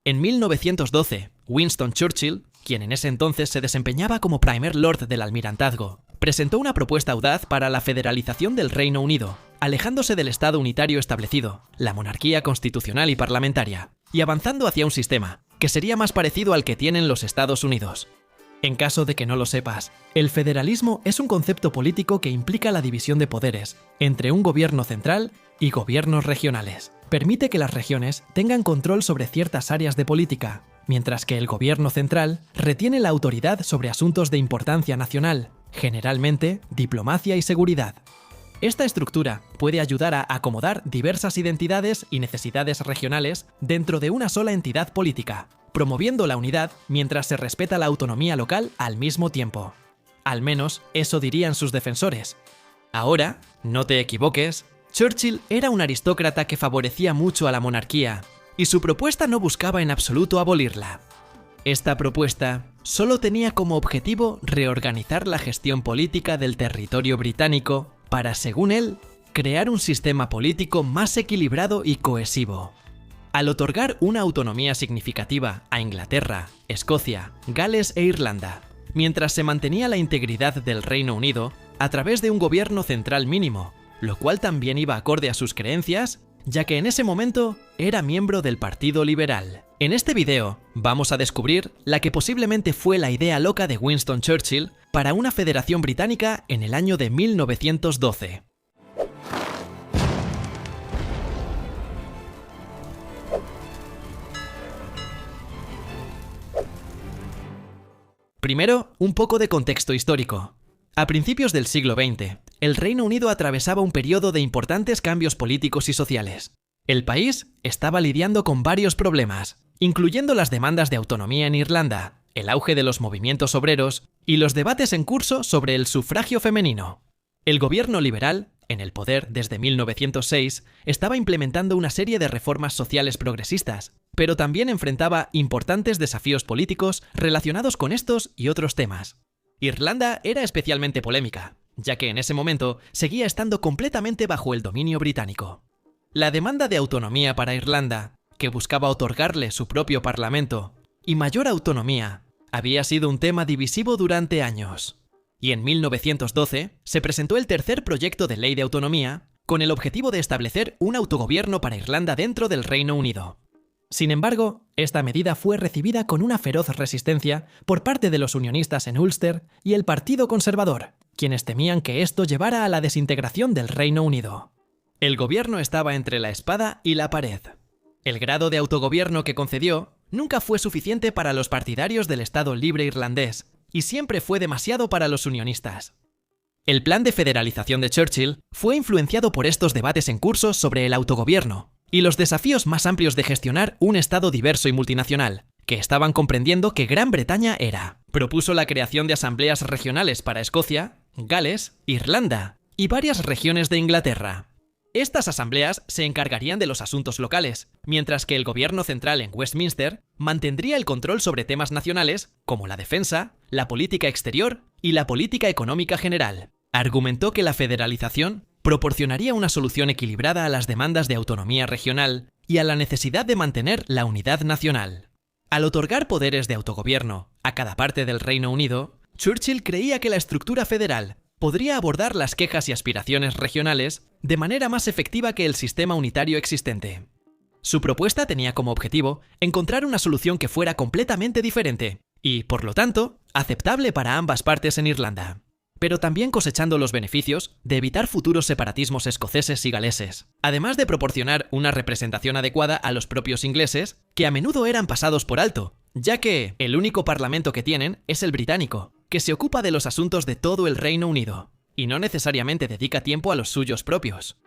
En 1912, Winston Churchill, quien en ese entonces se desempeñaba como Primer Lord del Almirantazgo, presentó una propuesta audaz para la federalización del Reino Unido, alejándose del Estado unitario establecido, la monarquía constitucional y parlamentaria, y avanzando hacia un sistema que sería más parecido al que tienen los Estados Unidos. En caso de que no lo sepas, el federalismo es un concepto político que implica la división de poderes entre un gobierno central y gobiernos regionales. Permite que las regiones tengan control sobre ciertas áreas de política, mientras que el gobierno central retiene la autoridad sobre asuntos de importancia nacional, generalmente diplomacia y seguridad. Esta estructura puede ayudar a acomodar diversas identidades y necesidades regionales dentro de una sola entidad política, promoviendo la unidad mientras se respeta la autonomía local al mismo tiempo. Al menos eso dirían sus defensores. Ahora, no te equivoques, Churchill era un aristócrata que favorecía mucho a la monarquía, y su propuesta no buscaba en absoluto abolirla. Esta propuesta solo tenía como objetivo reorganizar la gestión política del territorio británico para, según él, crear un sistema político más equilibrado y cohesivo. Al otorgar una autonomía significativa a Inglaterra, Escocia, Gales e Irlanda, mientras se mantenía la integridad del Reino Unido a través de un gobierno central mínimo, lo cual también iba acorde a sus creencias, ya que en ese momento era miembro del Partido Liberal. En este video vamos a descubrir la que posiblemente fue la idea loca de Winston Churchill para una federación británica en el año de 1912. Primero, un poco de contexto histórico. A principios del siglo XX, el Reino Unido atravesaba un periodo de importantes cambios políticos y sociales. El país estaba lidiando con varios problemas, incluyendo las demandas de autonomía en Irlanda, el auge de los movimientos obreros y los debates en curso sobre el sufragio femenino. El gobierno liberal, en el poder desde 1906, estaba implementando una serie de reformas sociales progresistas, pero también enfrentaba importantes desafíos políticos relacionados con estos y otros temas. Irlanda era especialmente polémica, ya que en ese momento seguía estando completamente bajo el dominio británico. La demanda de autonomía para Irlanda, que buscaba otorgarle su propio parlamento, y mayor autonomía, había sido un tema divisivo durante años. Y en 1912 se presentó el tercer proyecto de ley de autonomía, con el objetivo de establecer un autogobierno para Irlanda dentro del Reino Unido. Sin embargo, esta medida fue recibida con una feroz resistencia por parte de los unionistas en Ulster y el Partido Conservador, quienes temían que esto llevara a la desintegración del Reino Unido. El gobierno estaba entre la espada y la pared. El grado de autogobierno que concedió nunca fue suficiente para los partidarios del Estado libre irlandés y siempre fue demasiado para los unionistas. El plan de federalización de Churchill fue influenciado por estos debates en curso sobre el autogobierno y los desafíos más amplios de gestionar un Estado diverso y multinacional, que estaban comprendiendo que Gran Bretaña era. Propuso la creación de asambleas regionales para Escocia, Gales, Irlanda y varias regiones de Inglaterra. Estas asambleas se encargarían de los asuntos locales, mientras que el gobierno central en Westminster mantendría el control sobre temas nacionales como la defensa, la política exterior y la política económica general. Argumentó que la federalización proporcionaría una solución equilibrada a las demandas de autonomía regional y a la necesidad de mantener la unidad nacional. Al otorgar poderes de autogobierno a cada parte del Reino Unido, Churchill creía que la estructura federal podría abordar las quejas y aspiraciones regionales de manera más efectiva que el sistema unitario existente. Su propuesta tenía como objetivo encontrar una solución que fuera completamente diferente y, por lo tanto, aceptable para ambas partes en Irlanda, pero también cosechando los beneficios de evitar futuros separatismos escoceses y galeses, además de proporcionar una representación adecuada a los propios ingleses, que a menudo eran pasados por alto, ya que el único parlamento que tienen es el británico, que se ocupa de los asuntos de todo el Reino Unido, y no necesariamente dedica tiempo a los suyos propios.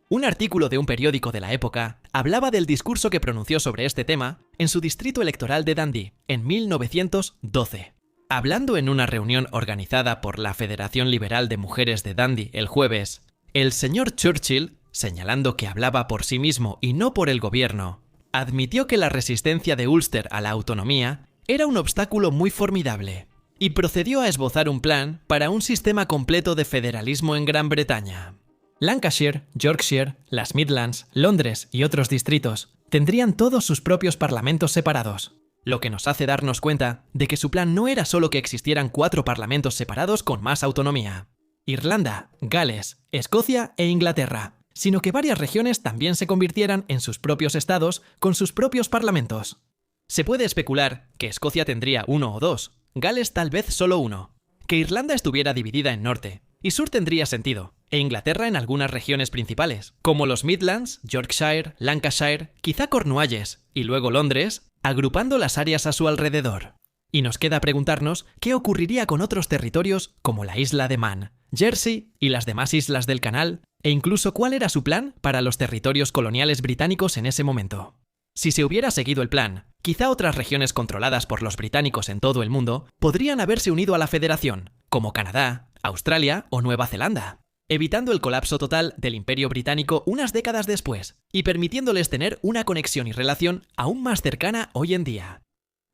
Un artículo de un periódico de la época hablaba del discurso que pronunció sobre este tema en su distrito electoral de Dundee, en 1912. Hablando en una reunión organizada por la Federación Liberal de Mujeres de Dundee el jueves, el señor Churchill, señalando que hablaba por sí mismo y no por el gobierno, admitió que la resistencia de Ulster a la autonomía era un obstáculo muy formidable y procedió a esbozar un plan para un sistema completo de federalismo en Gran Bretaña. Lancashire, Yorkshire, las Midlands, Londres y otros distritos Tendrían todos sus propios parlamentos separados, lo que nos hace darnos cuenta de que su plan no era solo que existieran 4 parlamentos separados con más autonomía: Irlanda, Gales, Escocia e Inglaterra, sino que varias regiones también se convirtieran en sus propios estados con sus propios parlamentos. Se puede especular que Escocia tendría 1 o 2, Gales tal vez solo 1, que Irlanda estuviera dividida en norte y sur tendría sentido, e Inglaterra en algunas regiones principales, como los Midlands, Yorkshire, Lancashire, quizá Cornualles y luego Londres, agrupando las áreas a su alrededor. Y nos queda preguntarnos qué ocurriría con otros territorios como la isla de Man, Jersey y las demás islas del Canal, e incluso cuál era su plan para los territorios coloniales británicos en ese momento. Si se hubiera seguido el plan, quizá otras regiones controladas por los británicos en todo el mundo podrían haberse unido a la Federación, como Canadá, Australia o Nueva Zelanda, evitando el colapso total del Imperio Británico unas décadas después y permitiéndoles tener una conexión y relación aún más cercana hoy en día.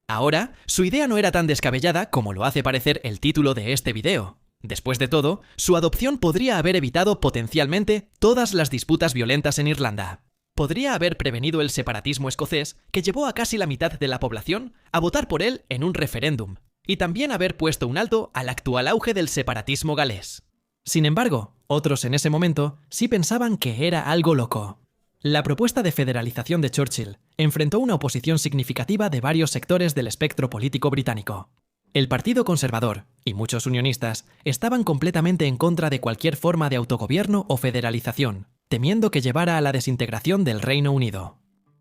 Ahora, su idea no era tan descabellada como lo hace parecer el título de este video. Después de todo, su adopción podría haber evitado potencialmente todas las disputas violentas en Irlanda. Podría haber prevenido el separatismo escocés que llevó a casi la mitad de la población a votar por él en un referéndum, y también haber puesto un alto al actual auge del separatismo galés. Sin embargo, otros en ese momento sí pensaban que era algo loco. La propuesta de federalización de Churchill enfrentó una oposición significativa de varios sectores del espectro político británico. El Partido Conservador y muchos unionistas estaban completamente en contra de cualquier forma de autogobierno o federalización, temiendo que llevara a la desintegración del Reino Unido.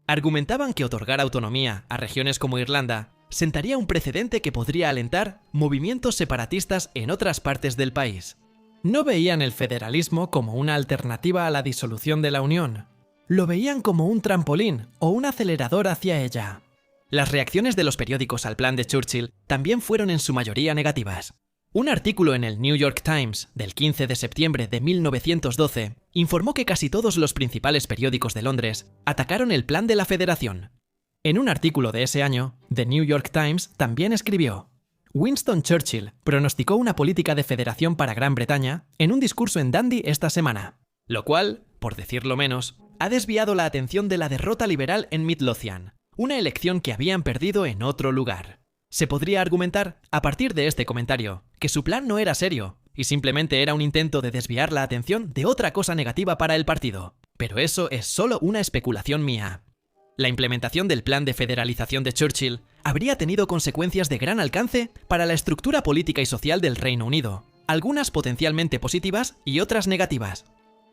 Argumentaban que otorgar autonomía a regiones como Irlanda sentaría un precedente que podría alentar movimientos separatistas en otras partes del país. No veían el federalismo como una alternativa a la disolución de la Unión. Lo veían como un trampolín o un acelerador hacia ella. Las reacciones de los periódicos al plan de Churchill también fueron en su mayoría negativas. Un artículo en el New York Times del 15 de septiembre de 1912 informó que casi todos los principales periódicos de Londres atacaron el plan de la Federación. En un artículo de ese año, The New York Times también escribió: Winston Churchill pronosticó una política de federación para Gran Bretaña en un discurso en Dundee esta semana, lo cual, por decirlo menos, ha desviado la atención de la derrota liberal en Midlothian, una elección que habían perdido en otro lugar. Se podría argumentar, a partir de este comentario, que su plan no era serio y simplemente era un intento de desviar la atención de otra cosa negativa para el partido, pero eso es solo una especulación mía. La implementación del plan de federalización de Churchill habría tenido consecuencias de gran alcance para la estructura política y social del Reino Unido, algunas potencialmente positivas y otras negativas.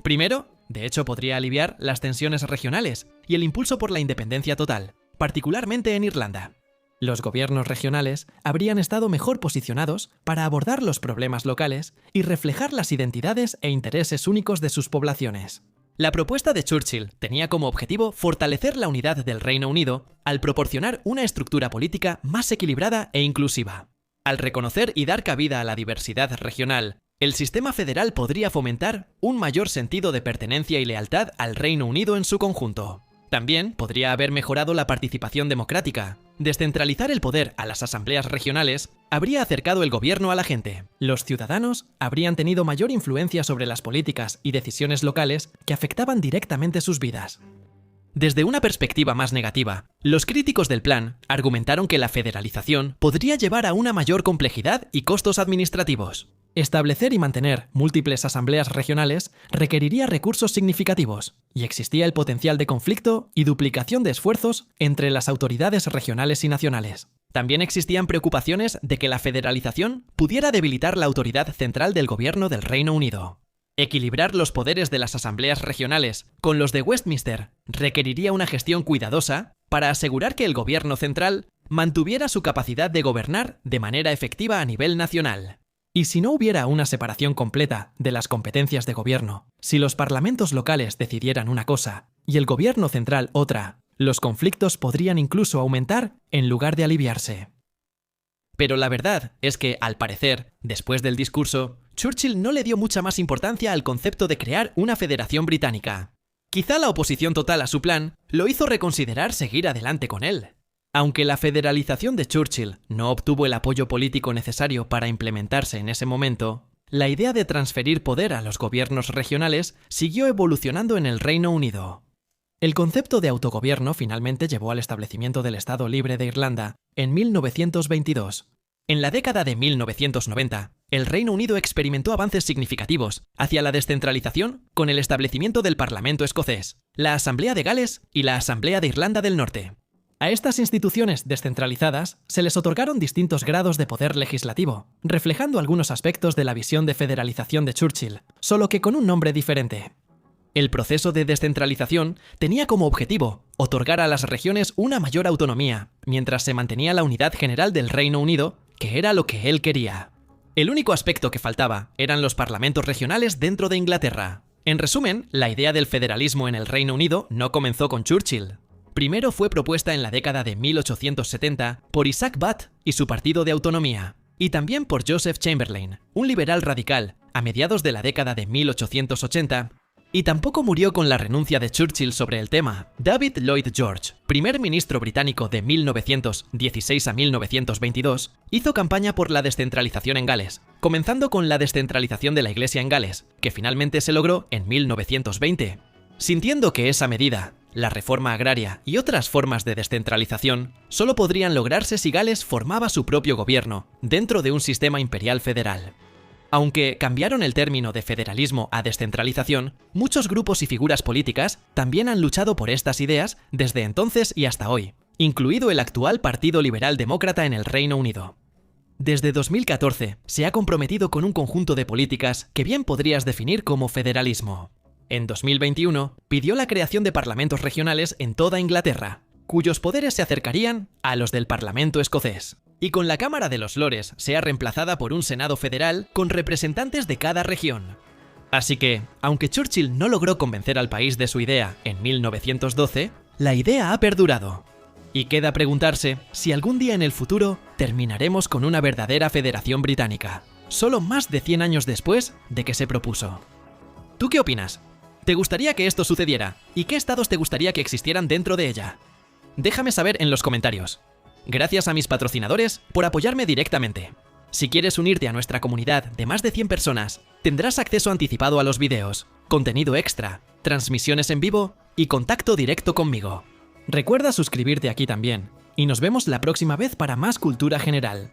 Primero, de hecho podría aliviar las tensiones regionales y el impulso por la independencia total, particularmente en Irlanda. Los gobiernos regionales habrían estado mejor posicionados para abordar los problemas locales y reflejar las identidades e intereses únicos de sus poblaciones. La propuesta de Churchill tenía como objetivo fortalecer la unidad del Reino Unido al proporcionar una estructura política más equilibrada e inclusiva. Al reconocer y dar cabida a la diversidad regional, el sistema federal podría fomentar un mayor sentido de pertenencia y lealtad al Reino Unido en su conjunto. También podría haber mejorado la participación democrática. Descentralizar el poder a las asambleas regionales habría acercado el gobierno a la gente. Los ciudadanos habrían tenido mayor influencia sobre las políticas y decisiones locales que afectaban directamente sus vidas. Desde una perspectiva más negativa, los críticos del plan argumentaron que la federalización podría llevar a una mayor complejidad y costos administrativos. Establecer y mantener múltiples asambleas regionales requeriría recursos significativos, y existía el potencial de conflicto y duplicación de esfuerzos entre las autoridades regionales y nacionales. También existían preocupaciones de que la federalización pudiera debilitar la autoridad central del gobierno del Reino Unido. Equilibrar los poderes de las asambleas regionales con los de Westminster requeriría una gestión cuidadosa para asegurar que el gobierno central mantuviera su capacidad de gobernar de manera efectiva a nivel nacional. Y si no hubiera una separación completa de las competencias de gobierno, si los parlamentos locales decidieran una cosa y el gobierno central otra, los conflictos podrían incluso aumentar en lugar de aliviarse. Pero la verdad es que, al parecer, después del discurso, Churchill no le dio mucha más importancia al concepto de crear una federación británica. Quizá la oposición total a su plan lo hizo reconsiderar seguir adelante con él. Aunque la federalización de Churchill no obtuvo el apoyo político necesario para implementarse en ese momento, la idea de transferir poder a los gobiernos regionales siguió evolucionando en el Reino Unido. El concepto de autogobierno finalmente llevó al establecimiento del Estado Libre de Irlanda en 1922. En la década de 1990, el Reino Unido experimentó avances significativos hacia la descentralización con el establecimiento del Parlamento escocés, la Asamblea de Gales y la Asamblea de Irlanda del Norte. A estas instituciones descentralizadas se les otorgaron distintos grados de poder legislativo, reflejando algunos aspectos de la visión de federalización de Churchill, solo que con un nombre diferente. El proceso de descentralización tenía como objetivo otorgar a las regiones una mayor autonomía, mientras se mantenía la unidad general del Reino Unido, que era lo que él quería. El único aspecto que faltaba eran los parlamentos regionales dentro de Inglaterra. En resumen, la idea del federalismo en el Reino Unido no comenzó con Churchill. Primero fue propuesta en la década de 1870 por Isaac Butt y su Partido de Autonomía, y también por Joseph Chamberlain, un liberal radical, a mediados de la década de 1880, y tampoco murió con la renuncia de Churchill sobre el tema. David Lloyd George, primer ministro británico de 1916 a 1922, hizo campaña por la descentralización en Gales, comenzando con la descentralización de la Iglesia en Gales, que finalmente se logró en 1920. Sintiendo que esa medida, la reforma agraria y otras formas de descentralización solo podrían lograrse si Gales formaba su propio gobierno dentro de un sistema imperial federal. Aunque cambiaron el término de federalismo a descentralización, muchos grupos y figuras políticas también han luchado por estas ideas desde entonces y hasta hoy, incluido el actual Partido Liberal Demócrata en el Reino Unido. Desde 2014 se ha comprometido con un conjunto de políticas que bien podrías definir como federalismo. En 2021 pidió la creación de parlamentos regionales en toda Inglaterra, cuyos poderes se acercarían a los del Parlamento escocés. Y con la Cámara de los Lores sea reemplazada por un Senado federal con representantes de cada región. Así que, aunque Churchill no logró convencer al país de su idea en 1912, la idea ha perdurado. Y queda preguntarse si algún día en el futuro terminaremos con una verdadera federación británica, solo más de 100 años después de que se propuso. ¿Tú qué opinas? ¿Te gustaría que esto sucediera? ¿Y qué estados te gustaría que existieran dentro de ella? Déjame saber en los comentarios. Gracias a mis patrocinadores por apoyarme directamente. Si quieres unirte a nuestra comunidad de más de 100 personas, tendrás acceso anticipado a los vídeos, contenido extra, transmisiones en vivo y contacto directo conmigo. Recuerda suscribirte aquí también, y nos vemos la próxima vez para más cultura general.